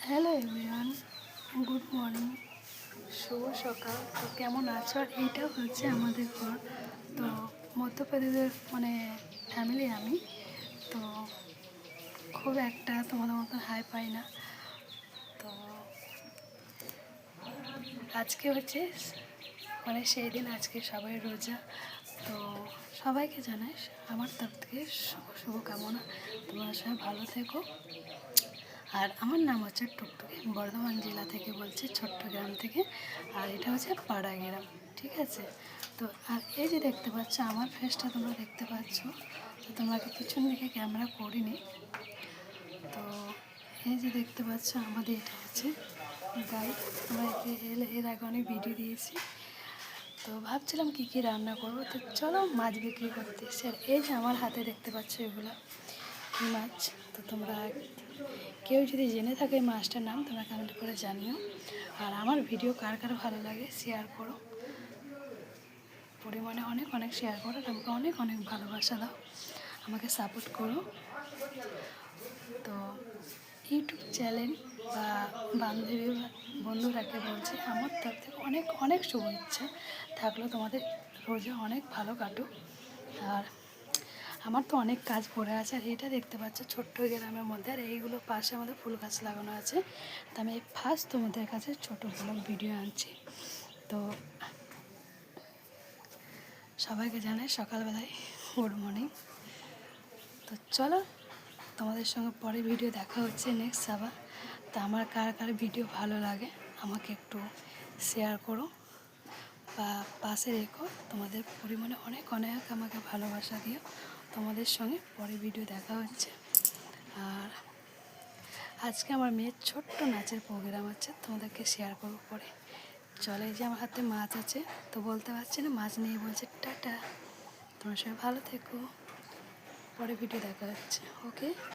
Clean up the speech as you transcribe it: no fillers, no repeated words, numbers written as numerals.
Hello everyone, good morning, শুভ সকাল। তো কেমন আছো? আর এইটা হচ্ছে আমাদের ঘর। তো মধ্যপ্রদেশের ফ্যামিলি আমি। তো খুব একটা তোমাদের মতন হাই পাই না। তো আজকে হচ্ছে সেই দিন, আজকে সবাই রোজা। তো সবাইকে জানাই আমার তরফ থেকে শুভকামনা, তোমরা সবাই ভালো থেকো। আর আমার নাম হচ্ছে টুকটুকি, বর্ধমান জেলা থেকে বলছি, ছোট্ট গ্রাম থেকে। আর এটা হচ্ছে পাড়া গ্রাম, ঠিক আছে? তো আর এই যে দেখতে পাচ্ছ আমার ফেসটা, তোমরা দেখতে পাচ্ছ। তো তোমাকে পিছন দিকে ক্যামেরা করিনি। তো এই যে দেখতে পাচ্ছ আমাদের এটা হচ্ছে গাই। আমরা এর আগে অনেক ভিডিও দিয়েছি। তো ভাবছিলাম কী কী রান্না করবো, তো চলো মাছ বিক্রি করতে এসে। আর এই যে আমার হাতে দেখতে পাচ্ছ এগুলো মাছ। তো তোমরা কেউ যদি জেনে থাকে এই মাছটার নাম, তোমরা কমেন্ট করে জানিও। আর আমার ভিডিও কার কার ভালো লাগে শেয়ার করো, পরিমাণে অনেক অনেক শেয়ার করো। আমাকে অনেক অনেক ভালোবাসা দাও, আমাকে সাপোর্ট করো। তো ইউটিউব চ্যানেল বা বান্ধবী বা বন্ধুরাকে বলছি আমার তরফ থেকে অনেক অনেক শুভেচ্ছা থাকলো। তোমাদের রোজা অনেক ভালো কাটুক। আর আমার তো অনেক কাজ পড়ে আছে। আর এটা দেখতে পাচ্ছ ছোট্ট গ্রামের মধ্যে, আর এইগুলো পাশে আমাদের ফুল গাছ লাগানো আছে। তো আমি ফার্স্ট তোমাদের কাছে ছোটো ব্লগ ভিডিও আনছি। তো সবাইকে জানাই সকালবেলায় গুড মর্নিং। তো চলো তোমাদের সঙ্গে পরে ভিডিও দেখা হচ্ছে নেক্সট আবার। তো আমার কার কার ভিডিও ভালো লাগে আমাকে একটু শেয়ার করো বা পাশে রেখো। তোমাদের পরিমাণে অনেক অনেক আমাকে ভালোবাসা দিও। তোমাদের সঙ্গে পরে ভিডিও দেখা হচ্ছে। আর আজকে আমার মেয়ের ছোট্ট নাচের প্রোগ্রাম আছে, তোমাদেরকে শেয়ার করবো পরে। চলে যে আমার হাতে মাছ আছে, তো বলতে পারছি না, মাছ নিয়ে বলছে টাটা। তোমার সবাই ভালো থেকো, পরে ভিডিও দেখা হচ্ছে। ওকে।